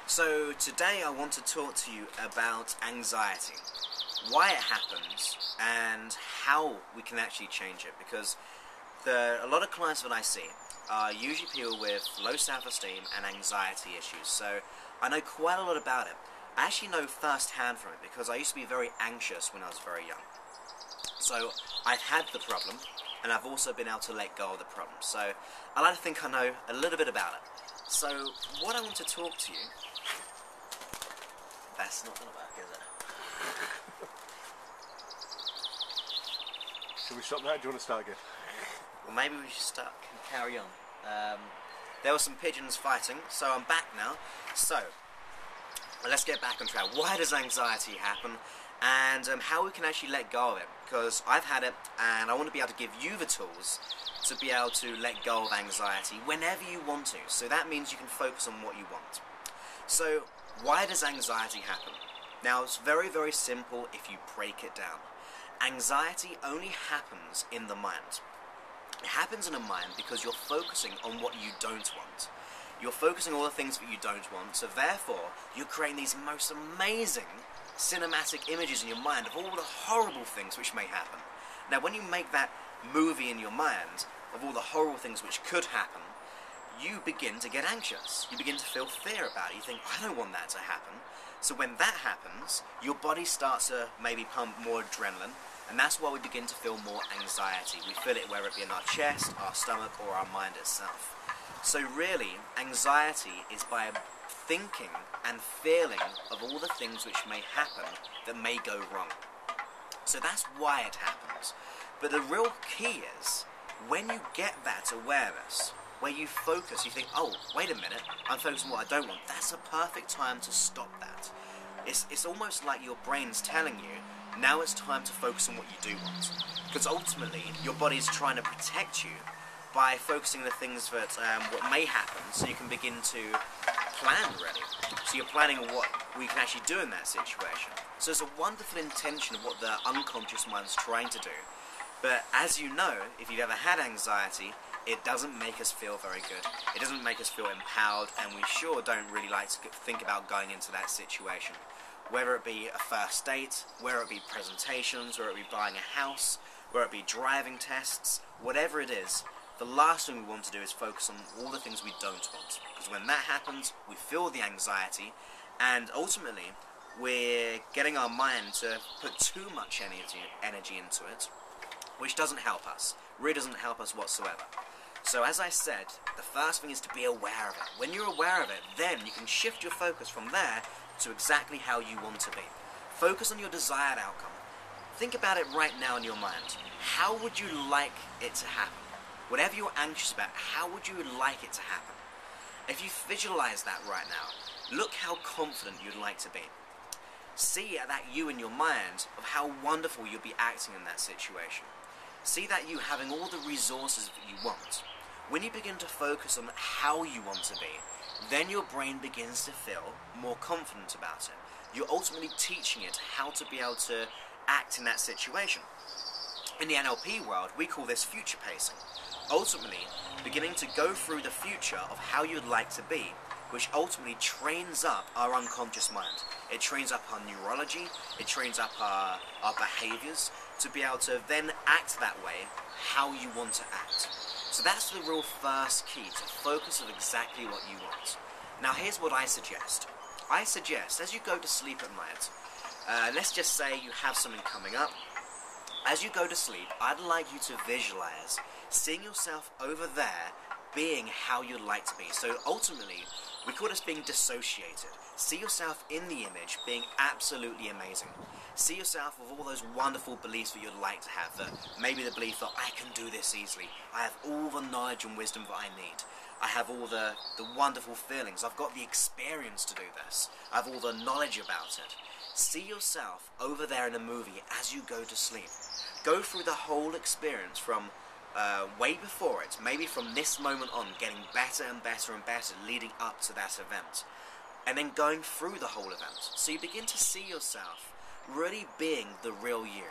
So today I want to talk to you about anxiety, why it happens and how we can actually change it, because a lot of clients that I see are usually people with low self-esteem and anxiety issues, so I know quite a lot about it. I actually know firsthand from it because I used to be very anxious when I was very young. So I've had the problem and I've also been able to let go of the problem, so I like to think I know a little bit about it. So what I want to talk to you, that's not going to work, is it? Should we stop now? Do you want to start again? Well, maybe we should carry on. There were some pigeons fighting, so I'm back now. So, let's get back on track. Why does anxiety happen, and how we can actually let go of it? Because I've had it, and I want to be able to give you the tools to be able to let go of anxiety whenever you want to. So that means you can focus on what you want. So, why does anxiety happen? Now, it's very, very simple if you break it down. Anxiety only happens in the mind. It happens in the mind because you're focusing on what you don't want. You're focusing on all the things that you don't want, so therefore, you're creating these most amazing cinematic images in your mind of all the horrible things which may happen. Now, when you make that movie in your mind of all the horrible things which could happen, you begin to get anxious. You begin to feel fear about it. You think, I don't want that to happen. So when that happens, your body starts to maybe pump more adrenaline, and that's why we begin to feel more anxiety. We feel it whether it be in our chest, our stomach, or our mind itself. So really, anxiety is by thinking and feeling of all the things which may happen that may go wrong. So that's why it happens. But the real key is, when you get that awareness, where you focus, you think, oh, wait a minute, I'm focused on what I don't want. That's a perfect time to stop that. It's almost like your brain's telling you, now it's time to focus on what you do want. Because ultimately, your body's trying to protect you by focusing on the things that what may happen, so you can begin to plan really. So you're planning on what we can actually do in that situation. So it's a wonderful intention of what the unconscious mind's trying to do. But as you know, if you've ever had anxiety, it doesn't make us feel very good. It doesn't make us feel empowered, and we sure don't really like to think about going into that situation. Whether it be a first date, whether it be presentations, whether it be buying a house, whether it be driving tests, whatever it is, the last thing we want to do is focus on all the things we don't want. Because when that happens, we feel the anxiety, and ultimately, we're getting our mind to put too much energy into it, which doesn't help us. Really doesn't help us whatsoever. So as I said, the first thing is to be aware of it. When you're aware of it, then you can shift your focus from there to exactly how you want to be. Focus on your desired outcome. Think about it right now in your mind. How would you like it to happen? Whatever you're anxious about, how would you like it to happen? If you visualize that right now, look how confident you'd like to be. See that you in your mind of how wonderful you'll be acting in that situation. See that you having all the resources that you want. When you begin to focus on how you want to be, then your brain begins to feel more confident about it. You're ultimately teaching it how to be able to act in that situation. In the NLP world, we call this future pacing. Ultimately, beginning to go through the future of how you'd like to be, which ultimately trains up our unconscious mind. It trains up our neurology, it trains up our behaviors to be able to then act that way how you want to act. So that's the real first key, to focus on exactly what you want. Now here's what I suggest. I suggest, as you go to sleep at night, let's just say you have something coming up. As you go to sleep, I'd like you to visualize seeing yourself over there being how you'd like to be. So ultimately, we call this being dissociated. See yourself in the image being absolutely amazing. See yourself with all those wonderful beliefs that you'd like to have. That maybe the belief that I can do this easily. I have all the knowledge and wisdom that I need. I have all the wonderful feelings. I've got the experience to do this. I have all the knowledge about it. See yourself over there in a movie as you go to sleep. Go through the whole experience from way before it, maybe from this moment on, getting better and better and better leading up to that event. And then going through the whole event. So you begin to see yourself really being the real you.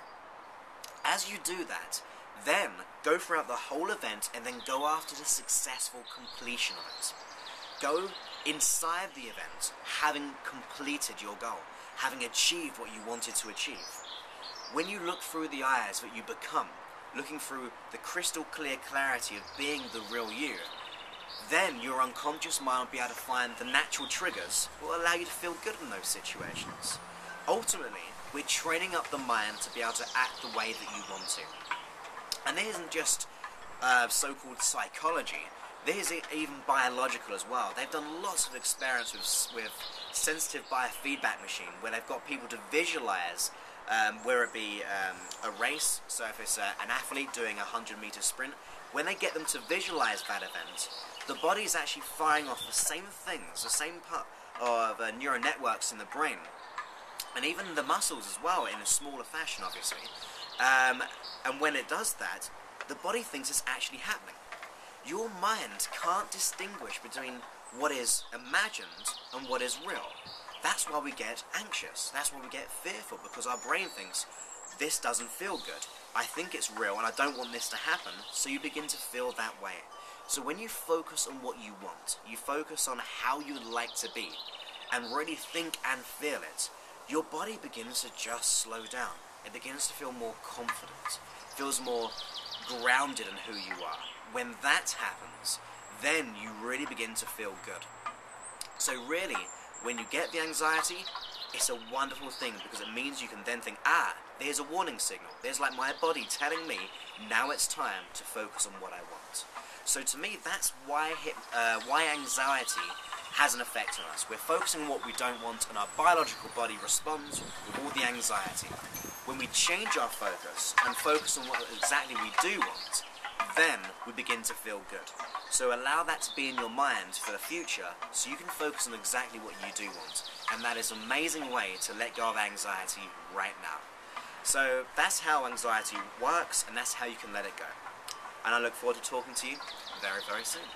As you do that, then go throughout the whole event and then go after the successful completion of it. Go inside the event, having completed your goal, having achieved what you wanted to achieve. When you look through the eyes that you become, looking through the crystal clear clarity of being the real you, then your unconscious mind will be able to find the natural triggers that will allow you to feel good in those situations. Ultimately, we're training up the mind to be able to act the way that you want to. And this isn't just so-called psychology. This is even biological as well. They've done lots of experiments with sensitive biofeedback machine, where they've got people to visualize, whether it be a race, so if it's an athlete doing a 100-meter sprint, when they get them to visualize that event, the body is actually firing off the same things, the same part of neural networks in the brain, and even the muscles as well, in a smaller fashion, obviously. And when it does that, the body thinks it's actually happening. Your mind can't distinguish between what is imagined and what is real. That's why we get anxious. That's why we get fearful, because our brain thinks, this doesn't feel good. I think it's real and I don't want this to happen, so you begin to feel that way. So when you focus on what you want, you focus on how you would like to be, and really think and feel it, your body begins to just slow down. It begins to feel more confident, feels more grounded in who you are. When that happens, then you really begin to feel good. So really, when you get the anxiety, it's a wonderful thing, because it means you can then think, there's a warning signal. There's like my body telling me, now it's time to focus on what I want. So to me, that's why anxiety has an effect on us. We're focusing on what we don't want, and our biological body responds with all the anxiety. When we change our focus and focus on what exactly we do want, then we begin to feel good. So allow that to be in your mind for the future, so you can focus on exactly what you do want. And that is an amazing way to let go of anxiety right now. So that's how anxiety works, and that's how you can let it go. And I look forward to talking to you very, very soon.